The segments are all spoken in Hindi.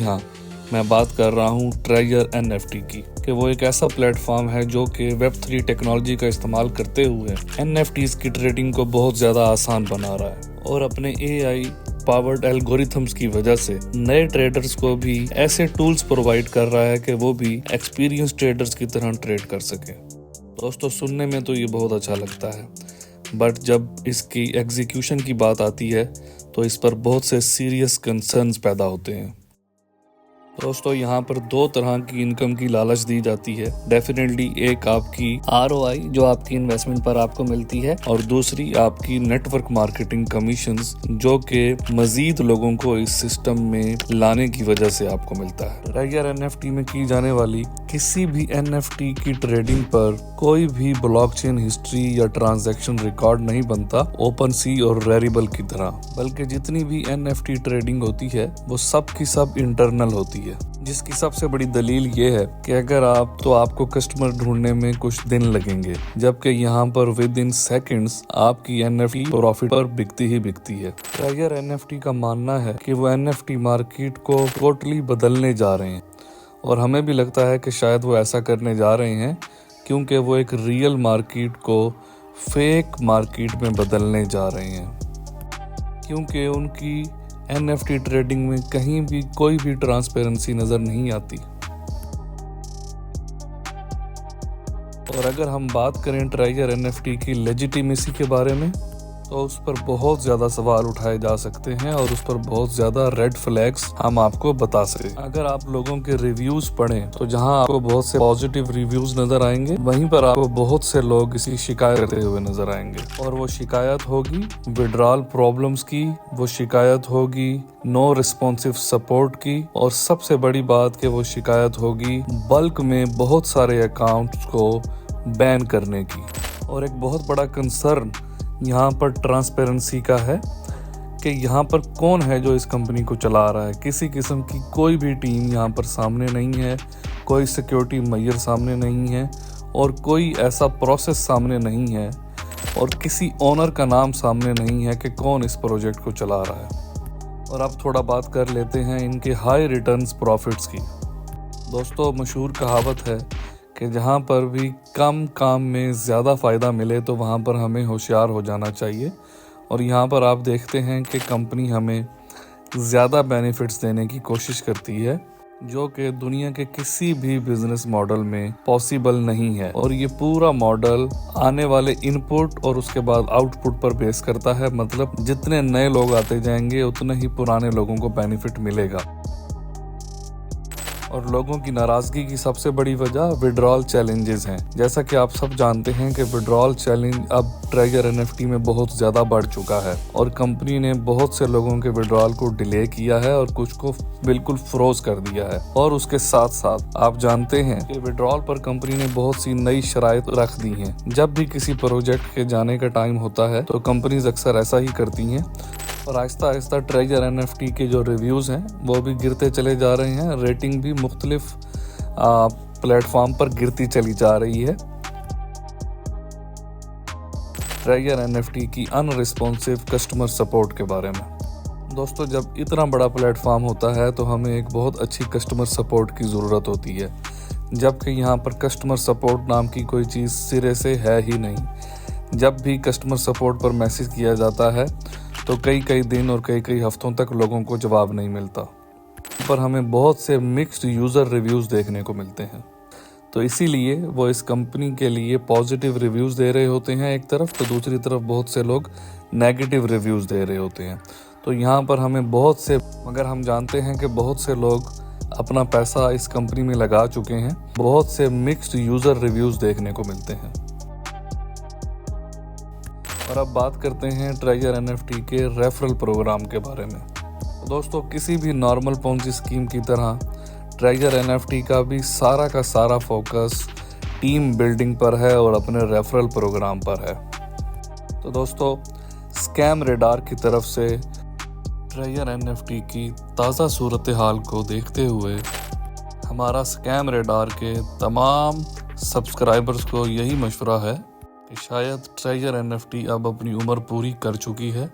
हाँ, मैं बात कर रहा हूँ ट्रेजर NFT की कि वो एक ऐसा प्लेटफॉर्म है जो कि Web3 टेक्नोलॉजी का इस्तेमाल करते हुए NFTs की ट्रेडिंग को बहुत ज़्यादा आसान बना रहा है और अपने AI पावर्ड एल्गोरिथम्स की वजह से नए ट्रेडर्स को भी ऐसे टूल्स प्रोवाइड कर रहा है कि वो भी एक्सपीरियंस ट्रेडर्स की तरह ट्रेड कर सके। दोस्तों, सुनने में तो ये बहुत अच्छा लगता है, बट जब इसकी एग्जीक्यूशन की बात आती है तो इस पर बहुत से सीरियस कंसर्न्स पैदा होते हैं। दोस्तों, यहाँ पर दो तरह की इनकम की लालच दी जाती है। डेफिनेटली एक आपकी ROI जो आपकी इन्वेस्टमेंट पर आपको मिलती है और दूसरी आपकी नेटवर्क मार्केटिंग कमीशंस जो कि मजीद लोगों को इस सिस्टम में लाने की वजह से आपको मिलता है। ट्रेजर NFT में की जाने वाली किसी भी NFT की ट्रेडिंग पर कोई भी ब्लॉकचेन हिस्ट्री या ट्रांजैक्शन रिकॉर्ड नहीं बनता ओपन सी और वेरिएबल की तरह, बल्कि जितनी भी NFT ट्रेडिंग होती है वो सब की सब इंटरनल होती है, जिसकी सबसे बड़ी दलील ये है कि अगर आपको कस्टमर ढूंढने में कुछ दिन लगेंगे, जबकि यहाँ पर विद इन सेकेंड्स आपकी NFT प्रॉफिट पर बिकती ही बिकती है। ट्रेजर NFT का मानना है कि वो NFT मार्केट को टोटली बदलने जा रहे हैं और हमें भी लगता है कि शायद वो ऐसा करने जा रहे हैं क्योंकि वो एक रियल मार्केट को फेक मार्केट में बदलने जा रहे हैं, क्योंकि उनकी NFT ट्रेडिंग में कहीं भी कोई भी ट्रांसपेरेंसी नजर नहीं आती। और अगर हम बात करें ट्रेजर NFT की लेजिटिमेसी के बारे में तो उस पर बहुत ज़्यादा सवाल उठाए जा सकते हैं और उस पर बहुत ज़्यादा रेड फ्लैग्स हम आपको बता सकते हैं। अगर आप लोगों के रिव्यूज़ पढ़ें तो जहां आपको बहुत से पॉजिटिव रिव्यूज़ नज़र आएंगे, वहीं पर आपको बहुत से लोग इसी शिकायत करते हुए नज़र आएंगे। और वो शिकायत होगी विड्रॉल प्रॉब्लम्स की, वो शिकायत होगी नो रिस्पॉन्सिव सपोर्ट की, और सबसे बड़ी बात कि वो शिकायत होगी बल्क में बहुत सारे अकाउंट्स को बैन करने की। और एक बहुत बड़ा कंसर्न यहाँ पर ट्रांसपेरेंसी का है कि यहाँ पर कौन है जो इस कंपनी को चला रहा है। किसी किस्म की कोई भी टीम यहाँ पर सामने नहीं है, कोई सिक्योरिटी मेजर सामने नहीं है और कोई ऐसा प्रोसेस सामने नहीं है और किसी ओनर का नाम सामने नहीं है कि कौन इस प्रोजेक्ट को चला रहा है। और अब थोड़ा बात कर लेते हैं इनके हाई रिटर्न्स प्रॉफिट्स की। दोस्तों, मशहूर कहावत है कि जहाँ पर भी कम काम में ज़्यादा फ़ायदा मिले तो वहाँ पर हमें होशियार हो जाना चाहिए। और यहाँ पर आप देखते हैं कि कंपनी हमें ज़्यादा बेनिफिट्स देने की कोशिश करती है जो कि दुनिया के किसी भी बिजनेस मॉडल में पॉसिबल नहीं है। और ये पूरा मॉडल आने वाले इनपुट और उसके बाद आउटपुट पर बेस करता है, मतलब जितने नए लोग आते जाएंगे उतने ही पुराने लोगों को बेनिफिट मिलेगा। और लोगों की नाराजगी की सबसे बड़ी वजह विड्रॉल चैलेंजेस हैं। जैसा कि आप सब जानते हैं कि विड्रॉल चैलेंज अब ट्रेजर NFT में बहुत ज़्यादा बढ़ चुका है और कंपनी ने बहुत से लोगों के विड्रॉल को डिले किया है और कुछ को बिल्कुल फ्रोज कर दिया है। और उसके साथ साथ आप जानते हैं कि विड्रॉल पर कंपनी ने बहुत सी नई शराइत रख दी हैं। जब भी किसी प्रोजेक्ट के जाने का टाइम होता है तो कंपनीज अक्सर ऐसा ही करती हैं और आहिस्ता आहिस्ता ट्रेजर NFT के जो रिव्यूज़ हैं वो भी गिरते चले जा रहे हैं। रेटिंग भी मुख्तलिफ प्लेटफॉर्म पर गिरती चली जा रही है। ट्रेजर NFT की अनरिस्पॉन्सिव कस्टमर सपोर्ट के बारे में। दोस्तों, जब इतना बड़ा प्लेटफॉर्म होता है तो हमें एक बहुत अच्छी कस्टमर सपोर्ट की ज़रूरत होती है, जबकि यहाँ पर कस्टमर सपोर्ट नाम की कोई चीज़ सिरे से है ही नहीं। जब भी कस्टमर सपोर्ट पर मैसेज किया जाता है तो कई दिन और कई हफ्तों तक लोगों को जवाब नहीं मिलता। पर हमें बहुत से मिक्स्ड यूज़र रिव्यूज़ देखने को मिलते हैं। तो इसीलिए वो इस कंपनी के लिए पॉजिटिव रिव्यूज़ दे रहे होते हैं एक तरफ, तो दूसरी तरफ बहुत से लोग नेगेटिव रिव्यूज़ दे रहे होते हैं। तो यहाँ पर हमें मगर हम जानते हैं कि बहुत से लोग अपना पैसा इस कंपनी में लगा चुके हैं। बहुत से मिक्स्ड यूज़र रिव्यूज़ देखने को मिलते हैं। और अब बात करते हैं ट्रेजर NFT के रेफरल प्रोग्राम के बारे में। दोस्तों, किसी भी नॉर्मल पोंजी स्कीम की तरह ट्रेजर NFT का भी सारा का सारा फोकस टीम बिल्डिंग पर है और अपने रेफरल प्रोग्राम पर है। तो दोस्तों, स्कैम रेडार की तरफ से ट्रेजर NFT की ताज़ा सूरत हाल को देखते हुए हमारा स्कैम रेडार के तमाम सब्सक्राइबर्स को यही मशवरा है कि शायद ट्रेजर NFT अब अपनी उम्र पूरी कर चुकी है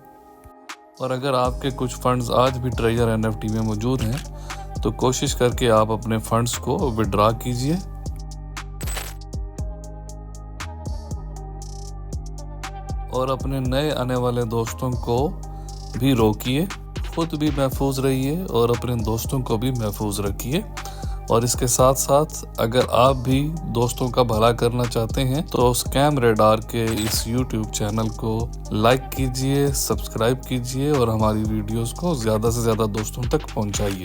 और अगर आपके कुछ फंड्स आज भी ट्रेजर NFT में मौजूद हैं तो कोशिश करके आप अपने फंड्स को विड्रॉ कीजिए। और अपने नए आने वाले दोस्तों को भी रोकिए, खुद भी महफूज रहिए और अपने दोस्तों को भी महफूज रखिए। और इसके साथ साथ अगर आप भी दोस्तों का भला करना चाहते हैं तो स्कैम रेडार के इस YouTube चैनल को लाइक कीजिए, सब्सक्राइब कीजिए और हमारी वीडियोस को ज़्यादा से ज़्यादा दोस्तों तक पहुंचाइए।